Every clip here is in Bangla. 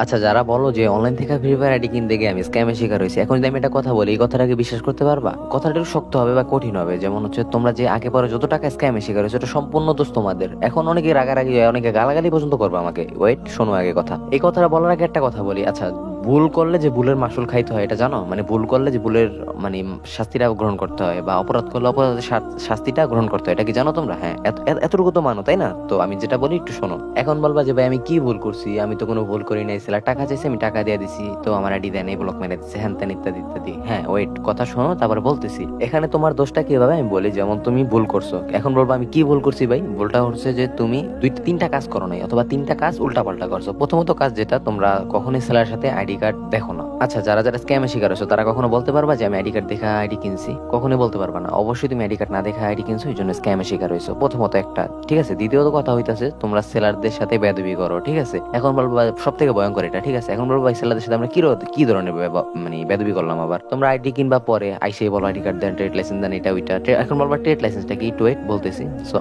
আচ্ছা, যারা বলো যে অনলাইন থেকে ফ্রি ফায়ার আইডি কিনতে গিয়ে আমি স্ক্যামের শিকার হয়েছি, এখন যদি আমি একটা কথা বলি, এই কথাটাকে বিশ্বাস করতে পারবা? কথাটা একটু শক্ত হবে বা কঠিন হবে। যেমন হচ্ছে, তোমরা যে আগে পরে যত টাকা স্ক্যামের শিকার হয়েছে, এটা সম্পূর্ণ দোষ তোমাদের। এখন অনেকে রাগারাগি হয়, অনেকে গালাগালি পর্যন্ত করবে আমাকে। ওয়েট, শোনো আগে কথা। এই কথাটা বলার আগে একটা কথা বলি। আচ্ছা, ভুল করলে যে ভুলের মাসুল খাইতে হয় এটা জানো? মানে ভুল করলে যে ভুলের মানে শাস্তিটা গ্রহণ করতে হয়, বা অপরাধ করলে অপরাধের শাস্তিটা গ্রহণ করতে হয়, এটা কি জানো তোমরা? হ্যাঁ, এতটুকু তো মানো, তাই না? তো আমি যেটা বলি একটু শোনো। এখন বলবা যে ভাই আমি কি ভুল করছি? আমি তো কোনো ভুল করি নাই, সেলার টাকা চাইছে, আমি টাকা দিয়ে দিছি, তো আমার আইডি দেয় নাই, ব্লক মেরে দিচ্ছে, হ্যান ত্যান ইত্যাদি ইত্যাদি। হ্যাঁ ওয়েট, কথা শোনো তারপরে বলতেছি। এখানে তোমার দোষটা কিভাবে আমি বলি। যেমন তুমি ভুল করছো, এখন বলবো আমি কি ভুল করছি ভাই? ভুলটা হচ্ছে যে তুমি তিনটা কাজ করো নাই, অথবা তিনটা কাজ উল্টা পাল্টা করছো। প্রথমত কাজ যেটা, তোমরা কখনোই সেলার সাথে আইডি কার্ড দেখো না। আচ্ছা, যারা যারা স্ক্যামে শিকার হয়েছো তারা কখনো বলতে পারবা যে আমি আইডি কার্ড দেখা আইডি কিনছি? কখনোই বলতে পারবা না। অবশ্যই তুমি আইডি কার্ড না দেখা আইডি কিনছো, এই জন্য স্ক্যামে শিকার হয়েছো, প্রথমত একটা। ঠিক আছে, দ্বিতীয়ত কথা হইতাছে তোমরা সেলারদের সাথে বেয়াদবি করো। ঠিক আছে, এখন বলবো সব থেকে ভয়ঙ্কর এটা। ঠিক আছে, এখন বলবো ভাই সেলারদের সাথে আমরা কি ধরনের মানে বেয়াদবি করলাম? আবার তোমরা আইডি কিনবা পরে আইসে বলো আইডি কার্ড দেন, ট্রেড লাইসেন্স দেন, এটা ওইটা। এখন বলবা ট্রেড লাইসেন্সটা কি? ওয়েট বলতেছি। সো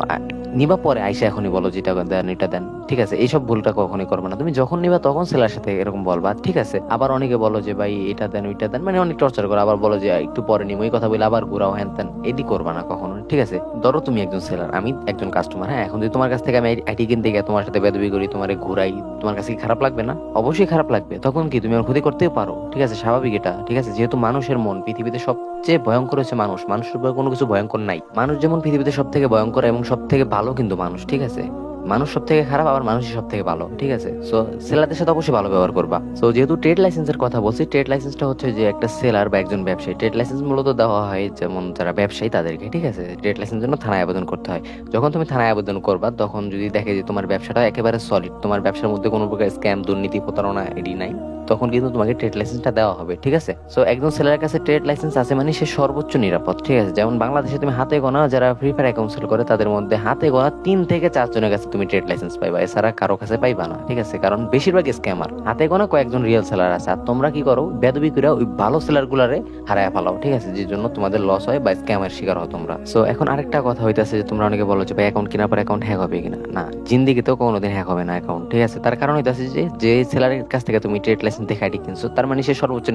নিবা পরে আইসা এখনই বলো যেটা দেন এটা দেন। ঠিক আছে, এইসব ভুলটা কখনোই করবে না। তুমি যখন নিবা তখন সেলার সাথে এরকম বলবা। ঠিক আছে, আবার অনেকে বলো যে ভাই এটা দেন ওইটা দেন, মানে অনেক টর্চার করো। আবার বলো যে একটু পরে নিবো, এই কথা বলে আবার ঘুরাও হ্যান তেন। এটি করবা না কখনো। ঠিক আছে, ধরো তুমি একজন সেলার, আমি একজন কাস্টমার। হ্যাঁ, এখন যদি তোমার কাছ থেকে আমি আইডি কিনতে গিয়ে তোমার সাথে বেদবি করি, তোমার ঘুরাই, তোমার কাছে কি খারাপ লাগবে না? অবশ্যই খারাপ লাগবে। তখন কি তুমি আমার ক্ষতি করতেও পারো। ঠিক আছে, স্বাভাবিক এটা। ঠিক আছে, যেহেতু মানুষের মন পৃথিবীতে সবচেয়ে ভয়ঙ্কর হচ্ছে মানুষ। মানুষের উপর কোনো কিছু ভয়ঙ্কর নাই। মানুষ যেমন পৃথিবীতে সব থেকে ভয়ঙ্কর এবং সব থেকে ভালো কিন্তু মানুষ। ঠিক আছে, মানুষ সব থেকে খারাপ, আবার মানুষই সব থেকে ভালো। ঠিক আছে, সো সেলারদের সাথে অবশ্যই ভালো ব্যবহার করবা। সো যেহেতু ট্রেড লাইসেন্সের কথা বলছি, ট্রেড লাইসেন্সটা হচ্ছে যে একটা সেলার বা একজন ব্যবসায়ী, ট্রেড লাইসেন্স মূলত দেওয়া হয় যেমন যারা ব্যবসায়ী তাদেরকে। ঠিক আছে, ট্রেড লাইসেন্স জন্য থানায় আবেদন করতে হয়। যখন তুমি থানায় আবেদন করবা, তখন যদি দেখে যে তোমার ব্যবসাটা একেবারে সলিড, তোমার ব্যবসার মধ্যে কোনো প্রকার স্ক্যাম, দুর্নীতি, প্রতারণা এডি নাই, তখন কিন্তু তোমাকে ট্রেড লাইসেন্সটা দেওয়া হবে। ঠিক আছে, সো একজন সেলারের কাছে ট্রেড লাইসেন্স আছে মানে সে সর্বোচ্চ নিরাপদ। ঠিক আছে, যেমন বাংলাদেশে তুমি হাতে গোনা যারা ফ্রি ফায়ার অ্যাকাউন্ট সেল করে, তাদের মধ্যে হাতে গোনা 3 থেকে 4 জনের কাছে তুমি ট্রেড লাইসেন্স পাইবা, এছাড়া কারো কাছে পাইবা না। ঠিক আছে, কারণ বেশিরভাগ স্ক্যামার, হাতে গোনা কয়েকজন রিয়েল সেলার আছে। আর তোমরা কি করো? বেদবি করে ওই ভালো সেলার গুলারে হারায় ফেলাও। ঠিক আছে, যে জন্য তোমাদের লস হয় বা স্ক্যামের শিকার হও তোমরা। সো এখন আরেকটা কথা হইতাছে যে তোমরা অনেকে বলো যে ভাই অ্যাকাউন্ট কেনার পর অ্যাকাউন্ট হ্যাক হবে কিনা? না, জিন্দিগিতেও কোনোদিন হ্যাক হবে না অ্যাকাউন্ট। ঠিক আছে, তার কারণ হইতাছে যে সেলারের কাছ থেকে তুমি ট্রেড লাইসেন্স দেখে আইডি কিনছো, তার মানে সে সর্বোচ্চ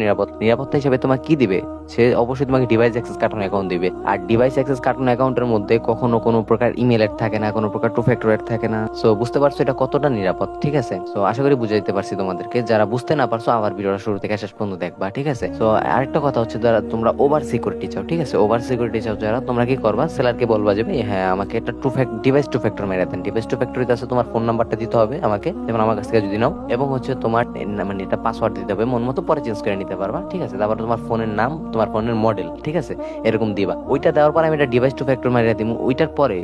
নিরাপত্তা হিসেবে তোমাকে কি দিবে? সে অবশ্যই তোমাকে ডিভাইস অ্যাক্সেস কার্টুন অ্যাকাউন্ট দিবে। আর ডিভাইস অ্যাক্সেস কার্টুন অ্যাকাউন্টের মধ্যে কখনো কোনো প্রকার ইমেল এড থাকে না, কোনো প্রকার টু ফ্যাক্টর এড থাকে না। সো বুঝতে পারছো এটা কতটা নিরাপদ? ঠিক আছে, সো আশা করি বুঝাইতে পারছি তোমাদেরকে। যারা বুঝতে না পারছো আবার ভিডিওটা শুরু থেকে শেষ পর্যন্ত দেখবা। ঠিক আছে, সো আরেকটা কথা হচ্ছে, যারা তোমরা ওভার সিকিউরিটি চাও, ঠিক আছে, ওভার সিকিউরিটি চাও যারা, তোমরা কি করবা? সেলারকে বলবা যে ভাই হ্যাঁ আমাকে একটা ডিভাইস টু ফ্যাক্টর মেরে দেন। ডিভাইস টু ফ্যাক্টরিতে আছে তোমার ফোন নাম্বারটা দিতে হবে আমাকে, যেমন আমার কাছ থেকে যদি নাও, এবং হচ্ছে তোমার মানে এটা পাসওয়ার্ড দিতে হবে, মন মতো পরে চেঞ্জ করে নিতে পারবা। ঠিক আছে, তারপর তোমার ফোনের নাম, তোমার ফোনের মডেল, ঠিক আছে, এরকম দিবা। ওইটা দেওয়ার পরে আমি এটা ডিভাইস টু ফ্যাক্টর মারিয়ে দিব। ওইটার পরে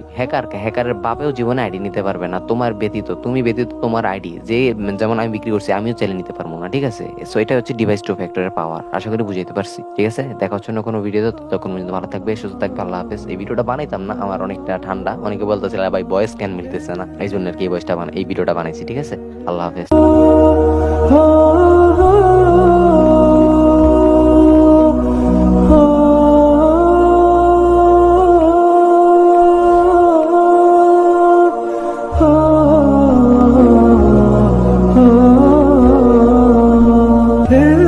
হ্যাকারের বাপেও জীবনে আইডি নিতে পারবে না তোমার ব্যতীত, তুমি ব্যতীত তোমার আইডি যে যেমন আমি বিক্রি করছি আমিও চাইলে নিতে পারবো না। ঠিক আছে, সো এটা হচ্ছে ডিভাইস টু ফ্যাক্টরের পাওয়ার। আশা করি বুঝাইতে পারছি। ঠিক আছে, দেখা হচ্ছে না কোনো ভিডিওতে, তখন পর্যন্ত ভালো থাকবে, সুস্থ থাকবে, আল্লাহ হাফেজ। এই ভিডিওটা বানাইতাম না, আমার অনেকটা ঠান্ডা, অনেকে বলতেছিল ভাই ভয়েস ক্যান মিলতেছে না, এই জন্য আর কি এই ভিডিওটা বানাইছি। ঠিক আছে, আল্লাহ হাফেজ। Hey